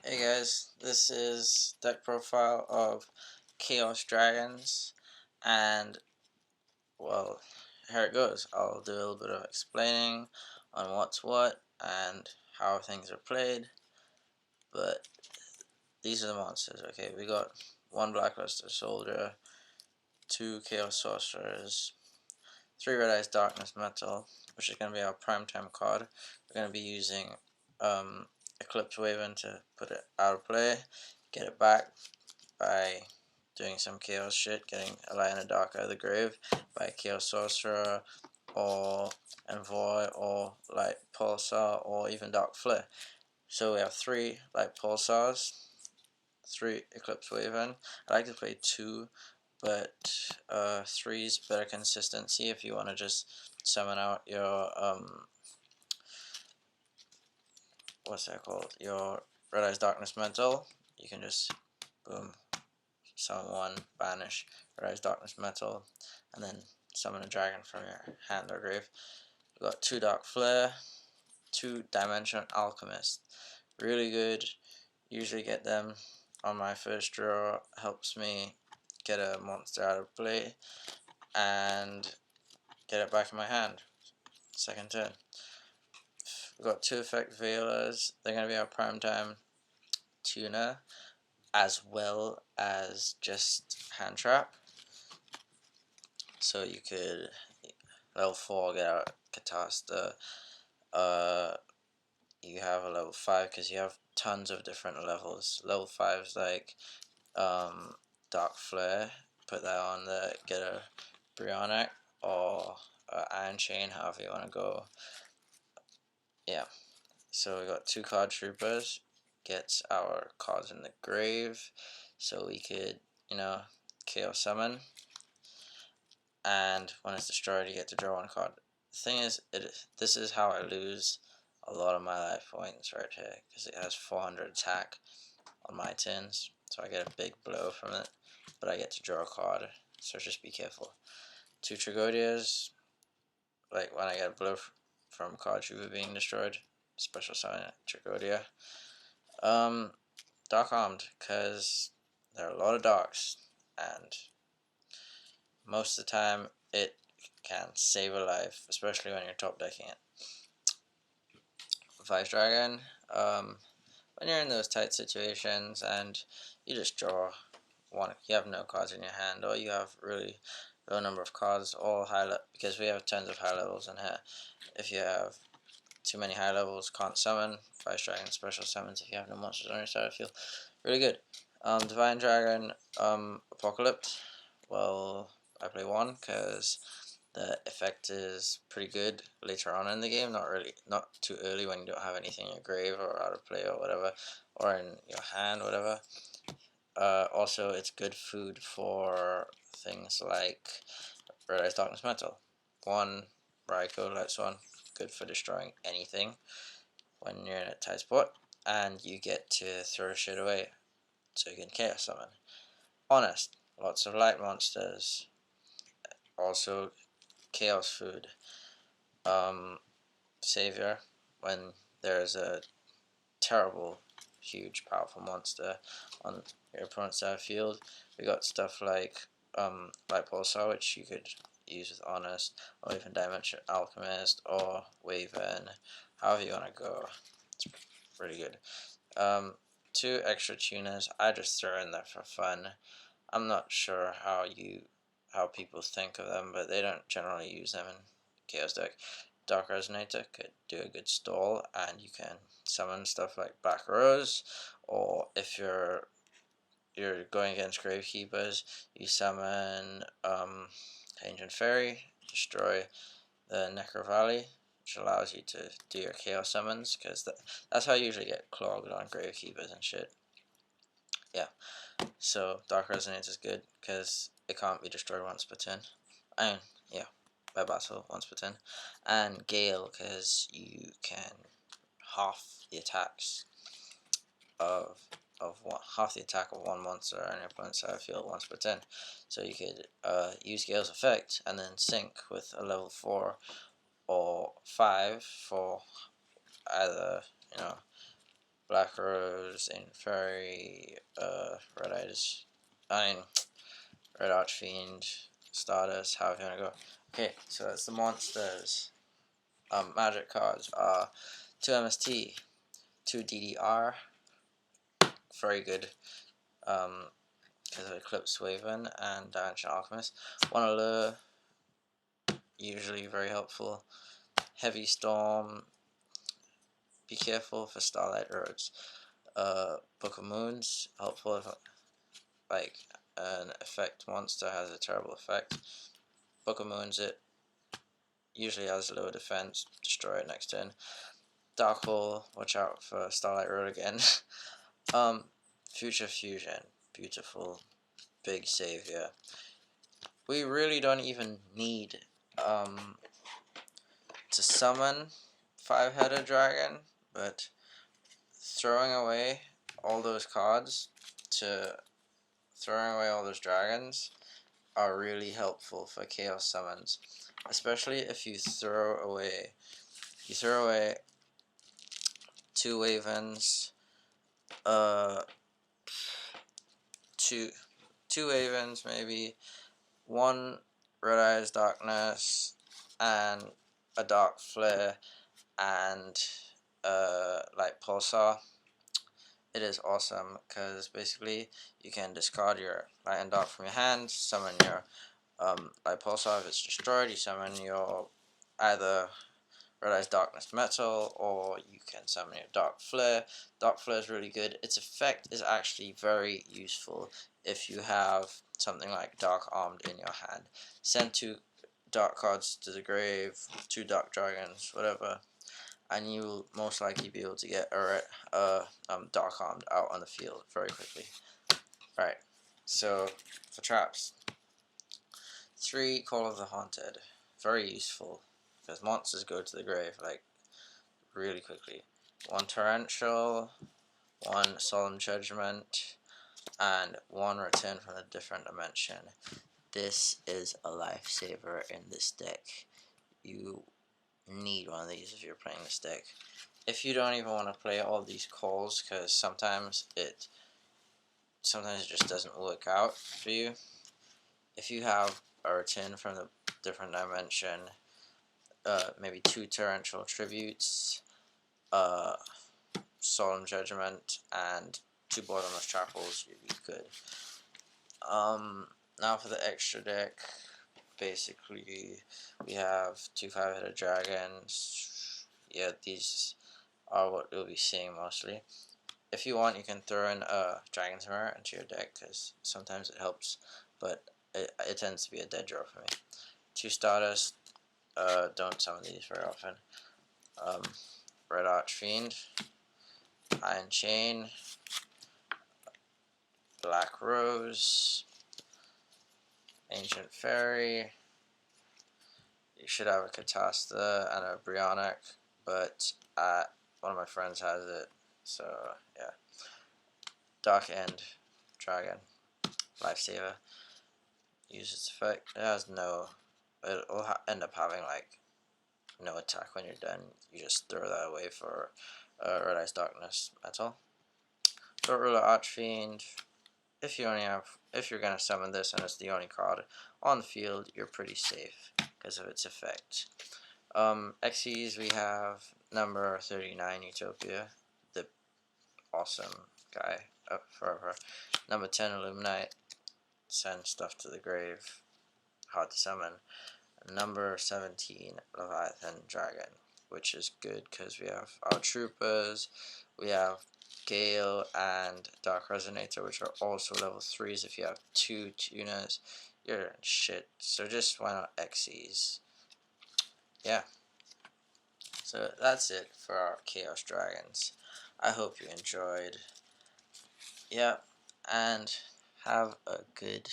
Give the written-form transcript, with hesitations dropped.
Hey guys, this is deck profile of Chaos Dragons, and well, here it goes. I'll do a little bit of explaining on what's what and how things are played, but these are the monsters. Okay, we got one Blackluster Soldier, two Chaos Sorcerers, three Red Eyes Darkness Metal, which is going to be our primetime card. We're going to be using Eclipse Waven to put it out of play, get it back by doing some chaos shit, getting a light and a dark out of the grave by Chaos Sorcerer or Envoy or Light Pulsar or even Dark Flare. So we have three Light Pulsars, three Eclipse Waven. I like to play two, but three's better consistency if you want to just summon out your what's that called? Your Red Eyes Darkness Mental. You can just boom, summon one, banish, Red Eyes Darkness Metal, and then summon a dragon from your hand or grave. We've got two Dark Flare, two Dimension Alchemist. Really good. Usually get them on my first draw. Helps me get a monster out of play and get it back in my hand. Second turn. We've got two Effect Veilers. They're going to be our primetime tuner as well as just hand trap. So you could level 4 get out Catasta. You have a level 5 because you have tons of different levels. Level 5 is like Dark Flare. Put that on there. Get a Brionic or Iron Chain, however you want to go. Yeah. So we got two card troopers. Gets our cards in the grave, so we could, chaos summon. And when it's destroyed, you get to draw one card. The thing is, this is how I lose a lot of my life points right here, because it has 400 attack on my turns, so I get a big blow from it, but I get to draw a card, so just be careful. Two Trigodias, like when I get a blow from card trooper being destroyed, special summon Trigodia. Dark Armed, because there are a lot of darks, and most of the time it can save a life, especially when you're top decking it. Vice Dragon, when you're in those tight situations and you just draw one, you have no cards in your hand, or you have really low number of cards, all high because we have tons of high levels in here. If you have too many high levels, can't summon. Vice Dragon special summons if you have no monsters on your side of the field. Really good. Divine Dragon, Apocalypse. Well, I play one because the effect is pretty good later on in the game. Not too early when you don't have anything in your grave or out of play or whatever, or in your hand, whatever. Also, it's good food for things like Red Eyes Darkness Metal. One Raiko, that's one. Good for destroying anything when you're in a tight spot, and you get to throw shit away, so you can chaos summon. Honest, lots of light monsters, also chaos food. Savior, when there's a terrible, huge, powerful monster on your opponent's side field. We got stuff like Light Pulsar, which you could use with Honest, or even Dimension Alchemist, or Waven, however you want to go. It's pretty good. Two extra tuners, I just throw in there for fun. I'm not sure how people think of them, but they don't generally use them in Chaos deck. Dark Resonator could do a good stall, and you can summon stuff like Black Rose, or if you're going against Gravekeepers, you summon Ancient Fairy, destroy the Necro Valley, which allows you to do your Chaos summons, because that's how you usually get clogged on Gravekeepers and shit. Yeah, so Dark Resonator is good, because it can't be destroyed once per turn. And, yeah, by battle once per turn. And Gale, because you can half the attacks of half the attack of one monster on your opponent's side of field once per turn. So you could use Gale's effect and then sync with a level 4 or 5 for either Black Rose, Ancient Fairy, Red Eyes, Red Archfiend, Stardust, however you want to go. Okay, so that's the monsters. Magic cards are 2 MST, 2 DDR, very good, because of Eclipse Waven and Dimension Alchemist. 1 Allure, usually very helpful. Heavy Storm, be careful for Starlight Roads. Book of Moons, helpful if like an effect monster has a terrible effect. Book of Moons it, usually has lower defense, destroy it next turn. Dark Hole, watch out for Starlight Road again. Future Fusion, beautiful, big savior. We really don't even need to summon 5-headed dragon, but throwing away all those cards to throwing away all those dragons are really helpful for chaos summons, especially if you throw away 2 Wavens, two Wavens maybe, 1 Red Eyes Darkness, and a Dark Flare, and Light Pulsar. It is awesome because basically you can discard your Light and Dark from your hand, summon your Light Pulsar. If it's destroyed, you summon your either Red Eyes Darkness Metal, or you can summon your Dark Flare. Dark Flare is really good. Its effect is actually very useful if you have something like Dark Armed in your hand. Send 2 dark cards to the grave, 2 dark dragons, whatever, and you will most likely be able to get a Dark Armed out on the field very quickly. Alright, so for traps, 3 Call of the Haunted, very useful because monsters go to the grave like really quickly. 1 Torrential, 1 Solemn Judgment, and 1 Return from a Different Dimension. This is a lifesaver in this deck. You need one of these if you're playing this deck. If you don't even want to play all these calls, because sometimes it just doesn't work out for you. If you have a Return from the Different Dimension, maybe 2 Torrential Tributes, Solemn Judgment, and 2 Bottomless Chapels, you'd be good. Now for the extra deck, basically we have 2 5-headed dragons. Yeah, these are what you'll be seeing mostly. If you want, you can throw in a Dragon's Mirror into your deck, because sometimes it helps, but it tends to be a dead draw for me. 2 Stardust, don't summon these very often. Red Archfiend, Iron Chain, Black Rose, Ancient Fairy. You should have a Catasta and a Brionic, but one of my friends has it, so yeah. Dark End Dragon, Lifesaver. Use its effect. It has no. It'll end up having like no attack when you're done. You just throw that away for Red Eyes Darkness. That's all. Throat Ruler Archfiend. If you're gonna summon this and it's the only card on the field, you're pretty safe because of its effect. Xyz, we have number 39 Utopia, the awesome guy forever. Number 10 Illuminate, send stuff to the grave, hard to summon. Number 17 Leviathan Dragon, which is good because we have our troopers, we have Gale and Dark Resonator, which are also level 3s. If you have 2 tuners, you're in shit. So just why not Xyz? Yeah. So that's it for our Chaos Dragons. I hope you enjoyed. Yeah, and have a good